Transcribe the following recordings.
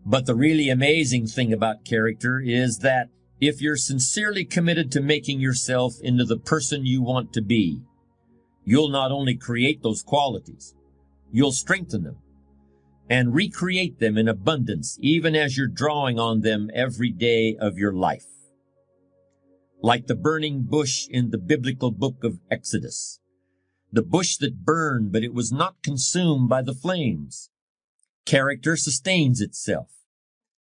But the really amazing thing about character is that if you're sincerely committed to making yourself into the person you want to be, you'll not only create those qualities, you'll strengthen them and recreate them in abundance, even as you're drawing on them every day of your life. Like the burning bush in the biblical book of Exodus, the bush that burned, but it was not consumed by the flames. Character sustains itself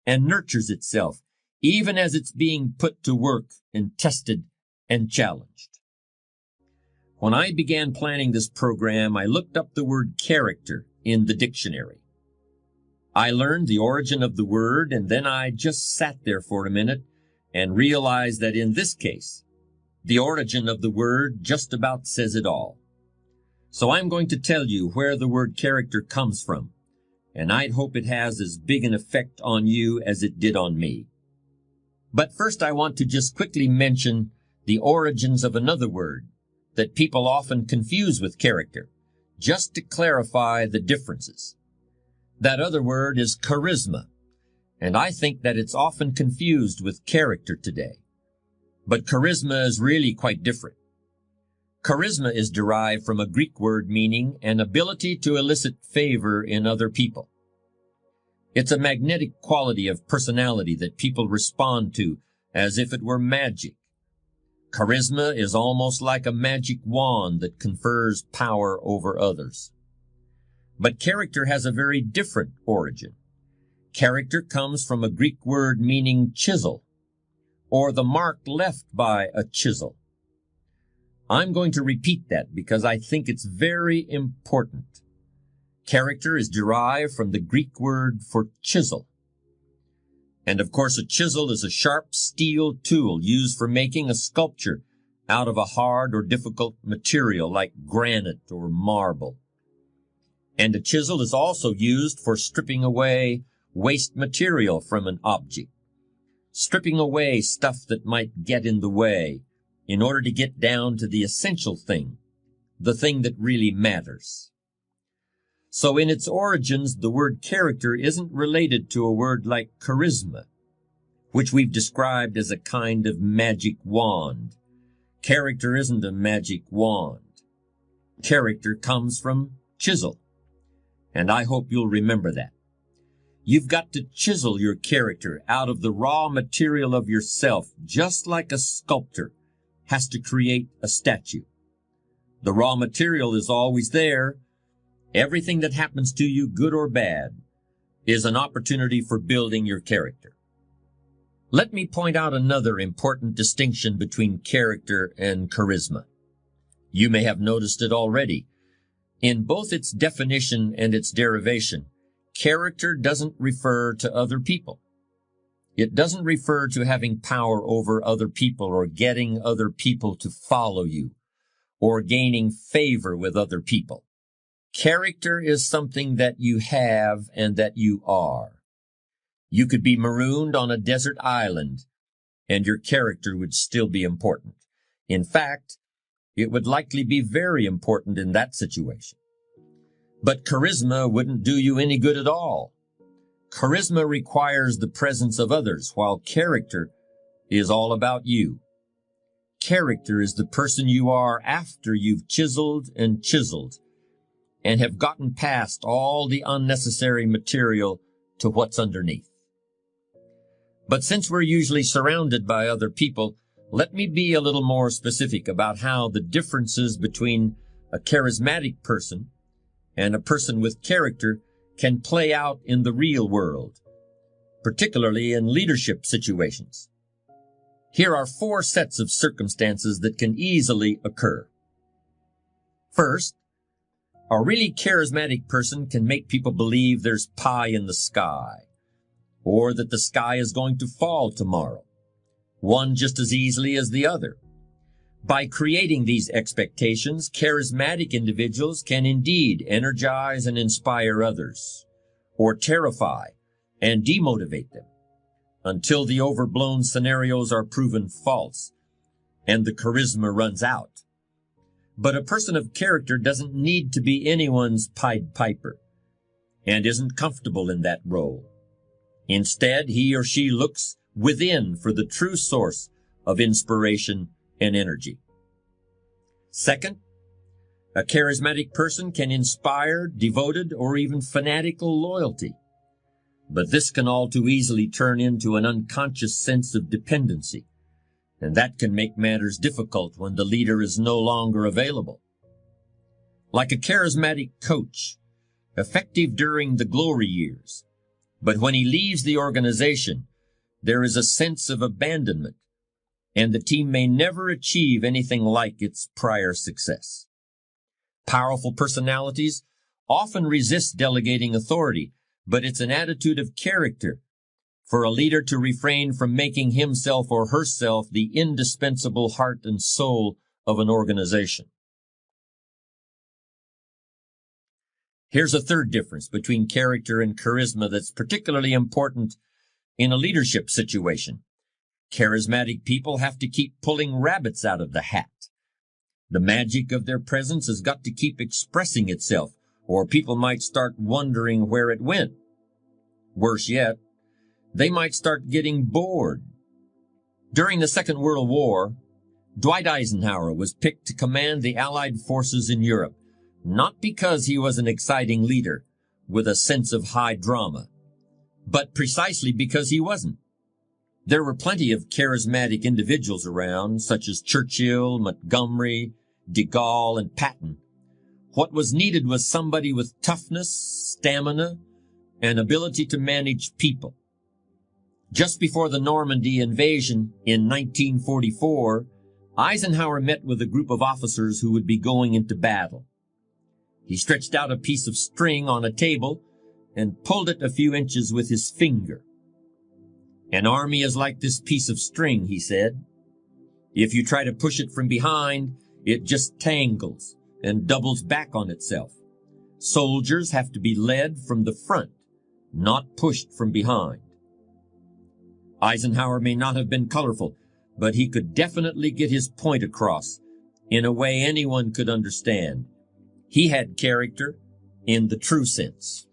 and nurtures itself, even as it's being put to work and tested and challenged. When I began planning this program, I looked up the word character in the dictionary. I learned the origin of the word, and then I just sat there for a minute and realized that in this case, the origin of the word just about says it all. So I'm going to tell you where the word character comes from, and I'd hope it has as big an effect on you as it did on me. But first I want to just quickly mention the origins of another word that people often confuse with character, just to clarify the differences. That other word is charisma, and I think that it's often confused with character today. But charisma is really quite different. Charisma is derived from a Greek word meaning an ability to elicit favor in other people. It's a magnetic quality of personality that people respond to as if it were magic. Charisma is almost like a magic wand that confers power over others. But character has a very different origin. Character comes from a Greek word meaning chisel, or the mark left by a chisel. I'm going to repeat that because I think it's very important. Character is derived from the Greek word for chisel. And of course, a chisel is a sharp steel tool used for making a sculpture out of a hard or difficult material like granite or marble. And a chisel is also used for stripping away waste material from an object, stripping away stuff that might get in the way in order to get down to the essential thing, the thing that really matters. So in its origins, the word character isn't related to a word like charisma, which we've described as a kind of magic wand. Character isn't a magic wand. Character comes from chisel. And I hope you'll remember that. You've got to chisel your character out of the raw material of yourself, just like a sculptor has to create a statue. The raw material is always there. Everything that happens to you, good or bad, is an opportunity for building your character. Let me point out another important distinction between character and charisma. You may have noticed it already. In both its definition and its derivation, character doesn't refer to other people. It doesn't refer to having power over other people or getting other people to follow you or gaining favor with other people. Character is something that you have and that you are. You could be marooned on a desert island and your character would still be important. In fact, it would likely be very important in that situation. But charisma wouldn't do you any good at all. Charisma requires the presence of others, while character is all about you. Character is the person you are after you've chiseled and have gotten past all the unnecessary material to what's underneath. But since we're usually surrounded by other people, let me be a little more specific about how the differences between a charismatic person and a person with character can play out in the real world, particularly in leadership situations. Here are 4 sets of circumstances that can easily occur. First, a really charismatic person can make people believe there's pie in the sky, or that the sky is going to fall tomorrow, one just as easily as the other. By creating these expectations, charismatic individuals can indeed energize and inspire others, or terrify and demotivate them, until the overblown scenarios are proven false and the charisma runs out. But a person of character doesn't need to be anyone's Pied Piper and isn't comfortable in that role. Instead, he or she looks within for the true source of inspiration and energy. Second, a charismatic person can inspire devoted or even fanatical loyalty. But this can all too easily turn into an unconscious sense of dependency, and that can make matters difficult when the leader is no longer available. Like a charismatic coach, effective during the glory years, but when he leaves the organization, there is a sense of abandonment, and the team may never achieve anything like its prior success. Powerful personalities often resist delegating authority, but it's an attitude of character for a leader to refrain from making himself or herself the indispensable heart and soul of an organization. Here's a third difference between character and charisma that's particularly important in a leadership situation. Charismatic people have to keep pulling rabbits out of the hat. The magic of their presence has got to keep expressing itself, or people might start wondering where it went. Worse yet, they might start getting bored. During the Second World War, Dwight Eisenhower was picked to command the Allied forces in Europe, not because he was an exciting leader with a sense of high drama, but precisely because he wasn't. There were plenty of charismatic individuals around, such as Churchill, Montgomery, de Gaulle, and Patton. What was needed was somebody with toughness, stamina, and ability to manage people. Just before the Normandy invasion in 1944, Eisenhower met with a group of officers who would be going into battle. He stretched out a piece of string on a table and pulled it a few inches with his finger. "An army is like this piece of string," he said. "If you try to push it from behind, it just tangles and doubles back on itself. Soldiers have to be led from the front, not pushed from behind." Eisenhower may not have been colorful, but he could definitely get his point across in a way anyone could understand. He had character in the true sense.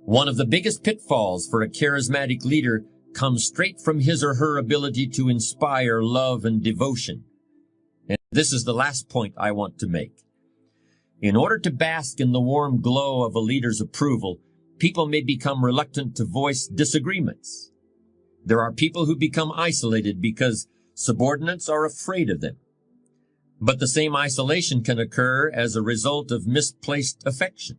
One of the biggest pitfalls for a charismatic leader comes straight from his or her ability to inspire love and devotion. And this is the last point I want to make. In order to bask in the warm glow of a leader's approval, people may become reluctant to voice disagreements. There are people who become isolated because subordinates are afraid of them. But the same isolation can occur as a result of misplaced affection.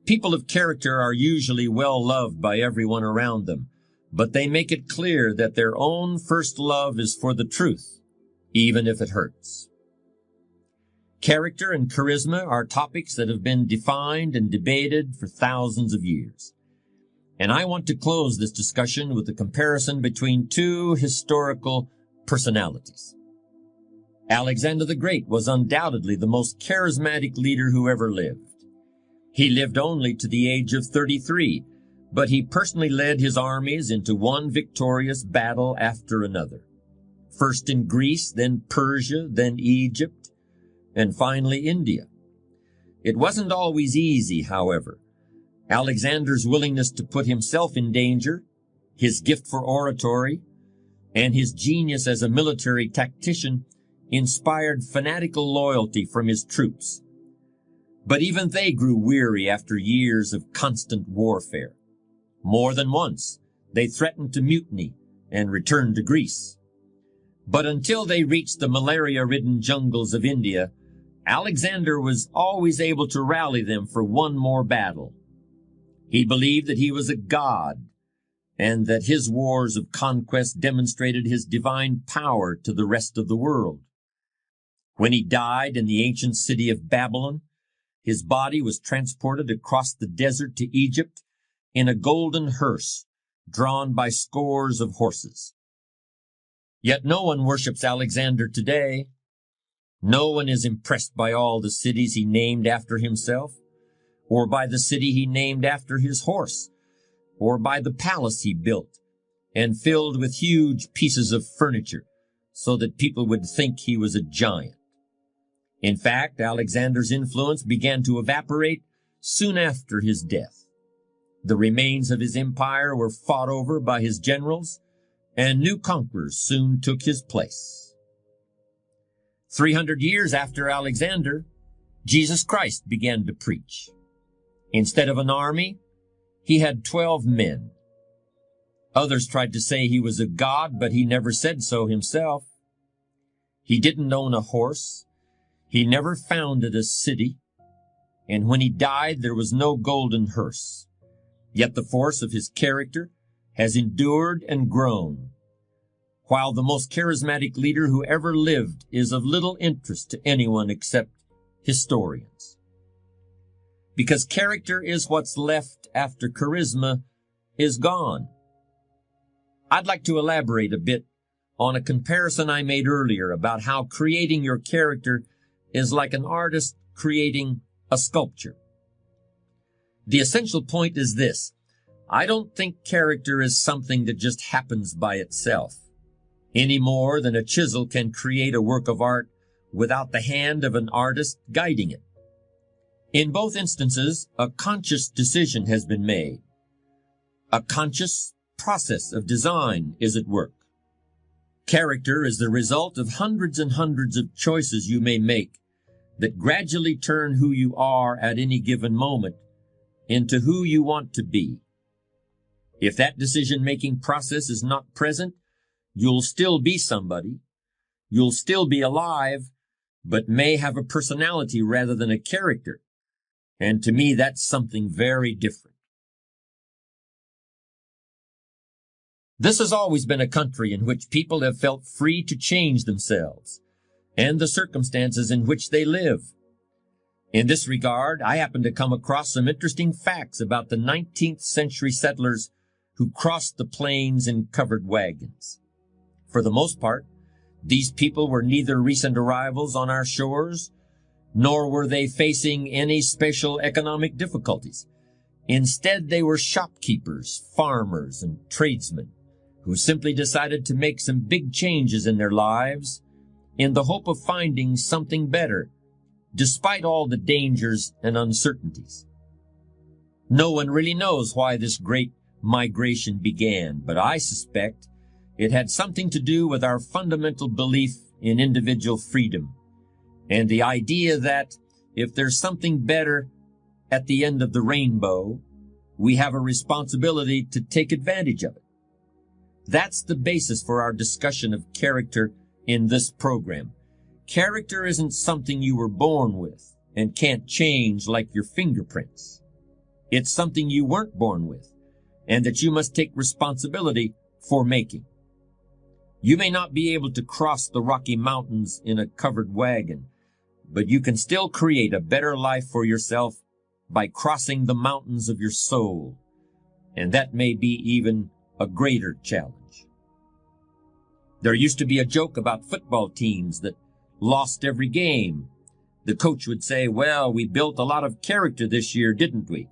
People of character are usually well loved by everyone around them, but they make it clear that their own first love is for the truth, even if it hurts. Character and charisma are topics that have been defined and debated for thousands of years. And I want to close this discussion with a comparison between two historical personalities. Alexander the Great was undoubtedly the most charismatic leader who ever lived. He lived only to the age of 33, but he personally led his armies into one victorious battle after another. First in Greece, then Persia, then Egypt, and finally India. It wasn't always easy, however. Alexander's willingness to put himself in danger, his gift for oratory, and his genius as a military tactician inspired fanatical loyalty from his troops. But even they grew weary after years of constant warfare. More than once, they threatened to mutiny and return to Greece. But until they reached the malaria-ridden jungles of India, Alexander was always able to rally them for one more battle. He believed that he was a god, and that his wars of conquest demonstrated his divine power to the rest of the world. When he died in the ancient city of Babylon, his body was transported across the desert to Egypt in a golden hearse drawn by scores of horses. Yet no one worships Alexander today. No one is impressed by all the cities he named after himself, or by the city he named after his horse, or by the palace he built and filled with huge pieces of furniture so that people would think he was a giant. In fact, Alexander's influence began to evaporate soon after his death. The remains of his empire were fought over by his generals, and new conquerors soon took his place. 300 years after Alexander, Jesus Christ began to preach. Instead of an army, he had 12 men. Others tried to say he was a god, but he never said so himself. He didn't own a horse. He never founded a city. And when he died, there was no golden hearse. Yet the force of his character has endured and grown, while the most charismatic leader who ever lived is of little interest to anyone except historians. Because character is what's left after charisma is gone. I'd like to elaborate a bit on a comparison I made earlier about how creating your character is like an artist creating a sculpture. The essential point is this: I don't think character is something that just happens by itself, any more than a chisel can create a work of art without the hand of an artist guiding it. In both instances, a conscious decision has been made. A conscious process of design is at work. Character is the result of hundreds and hundreds of choices you may make that gradually turn who you are at any given moment into who you want to be. If that decision-making process is not present, you'll still be somebody. You'll still be alive, but may have a personality rather than a character. And to me, that's something very different. This has always been a country in which people have felt free to change themselves and the circumstances in which they live. In this regard, I happen to come across some interesting facts about the 19th century settlers who crossed the plains in covered wagons. For the most part, these people were neither recent arrivals on our shores, nor were they facing any special economic difficulties. Instead, they were shopkeepers, farmers, and tradesmen who simply decided to make some big changes in their lives in the hope of finding something better, despite all the dangers and uncertainties. No one really knows why this great migration began, but I suspect it had something to do with our fundamental belief in individual freedom and the idea that if there's something better at the end of the rainbow, we have a responsibility to take advantage of it. That's the basis for our discussion of character in this program. Character isn't something you were born with and can't change like your fingerprints. It's something you weren't born with and that you must take responsibility for making. You may not be able to cross the Rocky Mountains in a covered wagon, but you can still create a better life for yourself by crossing the mountains of your soul, and that may be even a greater challenge. There used to be a joke about football teams that lost every game. The coach would say, "Well, we built a lot of character this year, didn't we?"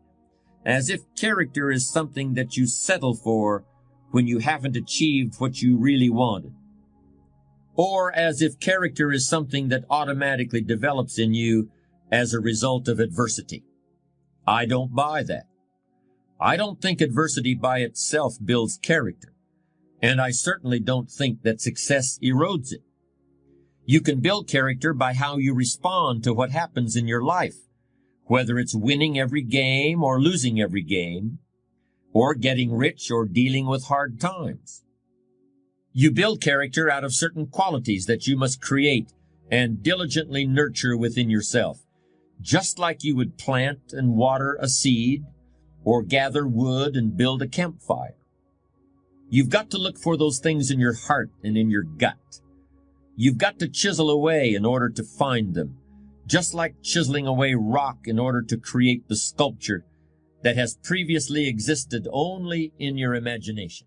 As if character is something that you settle for when you haven't achieved what you really wanted. Or as if character is something that automatically develops in you as a result of adversity. I don't buy that. I don't think adversity by itself builds character, and I certainly don't think that success erodes it. You can build character by how you respond to what happens in your life, whether it's winning every game or losing every game, or getting rich or dealing with hard times. You build character out of certain qualities that you must create and diligently nurture within yourself, just like you would plant and water a seed or gather wood and build a campfire. You've got to look for those things in your heart and in your gut. You've got to chisel away in order to find them, just like chiseling away rock in order to create the sculpture that has previously existed only in your imagination.